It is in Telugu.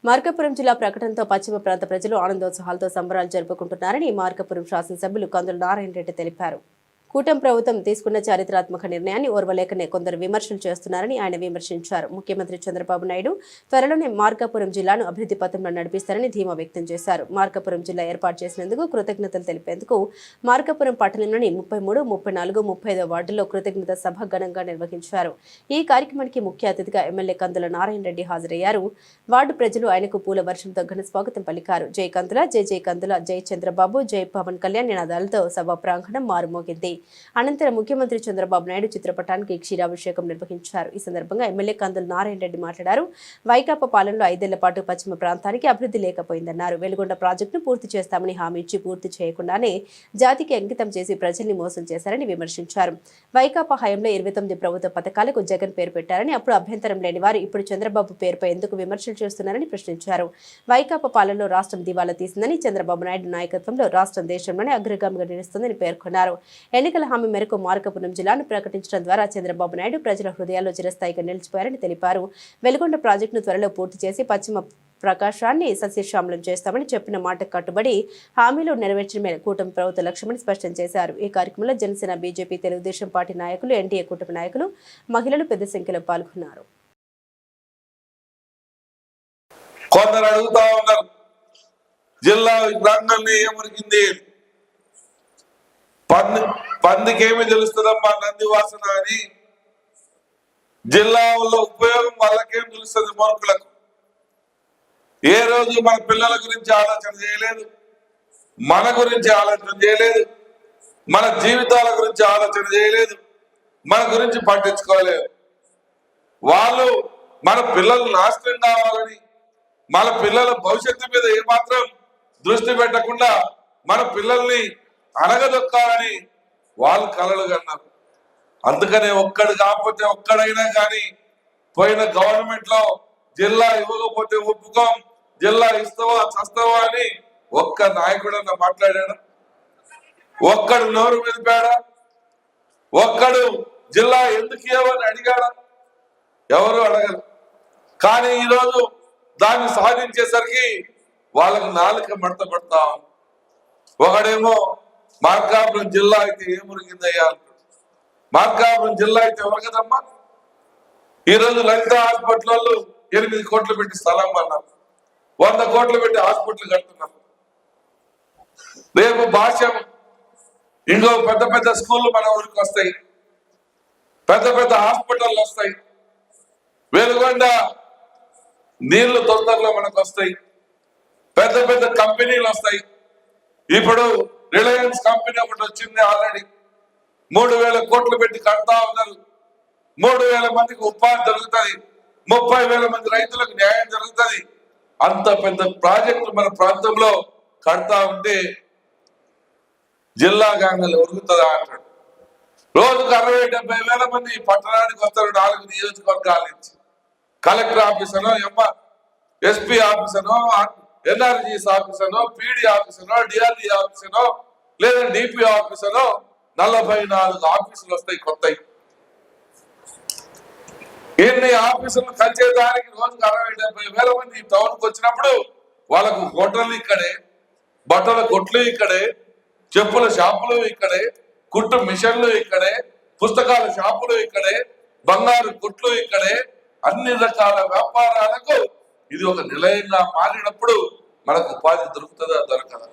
మార్కాపురం జిల్లా ప్రకటనతో పశ్చిమ ప్రాంత ప్రజలు ఆనందోత్సాహాలతో సంబరాలు జరుపుకుంటున్నారని మార్కాపురం శాసనసభ్యులు కందుల నారాయణ రెడ్డి తెలిపారు. కూటమి ప్రభుత్వం తీసుకున్న చారిత్రాత్మక నిర్ణయాన్ని ఓర్వలేకనే కొందరు విమర్శలు చేస్తున్నారని ఆయన విమర్శించారు. ముఖ్యమంత్రి చంద్రబాబు నాయుడు త్వరలోనే మార్కాపురం జిల్లాను అభివృద్ధి పథంలో నడిపిస్తారని ధీమా వ్యక్తం చేశారు. మార్కాపురం జిల్లా ఏర్పాటు చేసినందుకు కృతజ్ఞతలు తెలిపేందుకు మార్కాపురం పట్టణంలోని 33, 34, 35 వార్డుల్లో కృతజ్ఞత సభ ఘనంగా నిర్వహించారు. ఈ కార్యక్రమానికి ముఖ్య అతిథిగా ఎమ్మెల్యే కందుల నారాయణ రెడ్డి హాజరయ్యారు. వార్డు ప్రజలు ఆయనకు పూల వర్షంతో ఘన స్వాగతం పలికారు. జై కందుల, జై జై కందుల, జై చంద్రబాబు, జై పవన్ కళ్యాణ్ నినాదాలతో సభ ప్రాంగణం మారుమోగింది. అనంతరం ముఖ్యమంత్రి చంద్రబాబు నాయుడు చిత్రపటానికి క్షీరాభిషేకం నిర్వహించారు. ఈ సందర్భంగా ఎమ్మెల్యే కందుల నారాయణ రెడ్డి మాట్లాడారు. వైకాపా పాలనలో 5 ఏళ్ల పాటు పశ్చిమ ప్రాంతానికి అభివృద్ధి లేకపోయిందన్నారు. వెలుగొండ ప్రాజెక్టును పూర్తి చేస్తామని హామీ ఇచ్చి పూర్తి చేయకుండానే జాతికి అంకితం చేసి ప్రజల్ని మోసం చేశారని విమర్శించారు. వైకాపా హయాంలో 29 ప్రభుత్వ పథకాలకు జగన్ పేరు పెట్టారని, అప్పుడు అభ్యంతరం లేని వారు ఇప్పుడు చంద్రబాబు పేరుపై ఎందుకు విమర్శలు చేస్తున్నారని ప్రశ్నించారు. వైకాపా పాలనలో రాష్ట్రం దివాలా తీసిందని, చంద్రబాబు నాయుడు నాయకత్వంలో రాష్ట్రం దేశంలోనే అగ్రగామిగా నిలుస్తుందని పేర్కొన్నారు. ఎన్నికల హామీ మేరకు మార్కాపురం జిల్లాను ప్రకటించడం ద్వారా చంద్రబాబు నాయుడు ప్రజల హృదయాల్లో చిరస్థాయిగా నిలిచిపోయారని తెలిపారు. వెలుగొండ ప్రాజెక్టును త్వరలో పూర్తి చేసి పశ్చిమ ప్రకాశాన్ని సస్యశ్యామలం చేస్తామని చెప్పిన మాట కట్టుబడి హామీలు నెరవేర్చడమే కూటమి ప్రభుత్వ లక్ష్యమని స్పష్టం చేశారు. ఈ కార్యక్రమంలో జనసేన, బీజేపీ, తెలుగుదేశం పార్టీ నాయకులు, ఎన్డీఏ కూటమి నాయకులు, మహిళలు పెద్ద సంఖ్యలో పాల్గొన్నారు. కొందరు అడుగుతా ఉన్నారు, జిల్లా ప్రాంగణాన్ని ఏమరిగింది, పందికేమి తెలుస్తుందమ్మా నంది వాసన అని. జిల్లాలో ఉపయోగం వాళ్ళకేం తెలుస్తుంది మూర్ఖులకు. ఏ రోజు మన పిల్లల గురించి ఆలోచన చేయలేదు, మన గురించి ఆలోచన చేయలేదు, మన జీవితాల గురించి ఆలోచన చేయలేదు, మన గురించి పట్టించుకోలేదు. వాళ్ళు మన పిల్లలు నాశనం కావాలని, మన పిల్లల భవిష్యత్తు మీద ఏమాత్రం దృష్టి పెట్టకుండా మన పిల్లల్ని అనగదొక్కాలని వాళ్ళు కలలు కన్నారు. అందుకనే ఒక్కడు కాకపోతే ఒక్కడైనా కానీ పోయిన గవర్నమెంట్ లో జిల్లా ఇవ్వకపోతే ఒప్పుకోం, జిల్లా ఇస్తావా చస్తావా అని ఒక్క నాయకుడు అన్న మాట్లాడాడు? ఒక్కడు నోరు మెదిపాడా? ఒక్కడు జిల్లా ఎందుకు ఇవ్వని అడిగాడా? ఎవరు అడగరు. కానీ ఈరోజు దాన్ని సాధించేసరికి వాళ్ళకి నాలుక మడత పడతా. ఒకడేమో మార్కాపురం జిల్లా అయితే ఏమురిగిందయ్యా అంటాడు. మార్కాపురం జిల్లా అయితే ఎవరికదమ్మా? ఈరోజు లలిత హాస్పిటల్ 8 కోట్లు పెట్టి స్థలం అన్నారు, 100 కోట్లు పెట్టి హాస్పిటల్ కడుతున్నారు. రేపు భాష్యం ఇంకో పెద్ద పెద్ద స్కూళ్ళు మన ఊరికి వస్తాయి, పెద్ద పెద్ద హాస్పిటల్ వస్తాయి, వెలుగొండ నీళ్లు తొందరలో మనకు వస్తాయి, పెద్ద పెద్ద కంపెనీలు వస్తాయి. ఇప్పుడు రిలయన్స్ కంపెనీ ఒకటి వచ్చింది, ఆల్రెడీ 3000 కోట్లు పెట్టి కడతా ఉన్నారు. 3000 మందికి ఉపాధి జరుగుతుంది, 30,000 మంది రైతులకు న్యాయం జరుగుతుంది. అంత పెద్ద ప్రాజెక్టు మన ప్రాంతంలో కడతా ఉంటే జిల్లా గాంగలు ఉరుగుతుందా అంటాడు. రోజుకు 60-70 మంది పట్టణానికి వస్తారు 4 నియోజకవర్గాల నుంచి. కలెక్టర్ ఆఫీస్ అనో, ఎస్పీ ఆఫీస్ అనో, ఎన్ఆర్జీఎస్ ఆఫీస్ అనో, పీడీ ఆఫీస్ అనో, డిఆర్డీ ఆఫీస్ అనో, లేదా డిపి ఆఫీస్ అనో 44 ఆఫీసులు వస్తాయి కొత్తవి. ఎన్ని ఆఫీసులు కలిసేదానికి రోజుకు 60-70 మంది టౌన్కి వచ్చినప్పుడు వాళ్ళకు హోటళ్ళు ఇక్కడే, బట్టల కొట్లు ఇక్కడే, చెప్పుల షాపులు ఇక్కడే, కుట్టు మిషన్లు ఇక్కడే, పుస్తకాల షాపులు ఇక్కడే, బంగారు కొట్లు ఇక్కడే, అన్ని రకాల వ్యాపారాలకు ఇది ఒక నిలయంగా మారినప్పుడు మనకు ఉపాధి దొరుకుతుందా దొరకదా?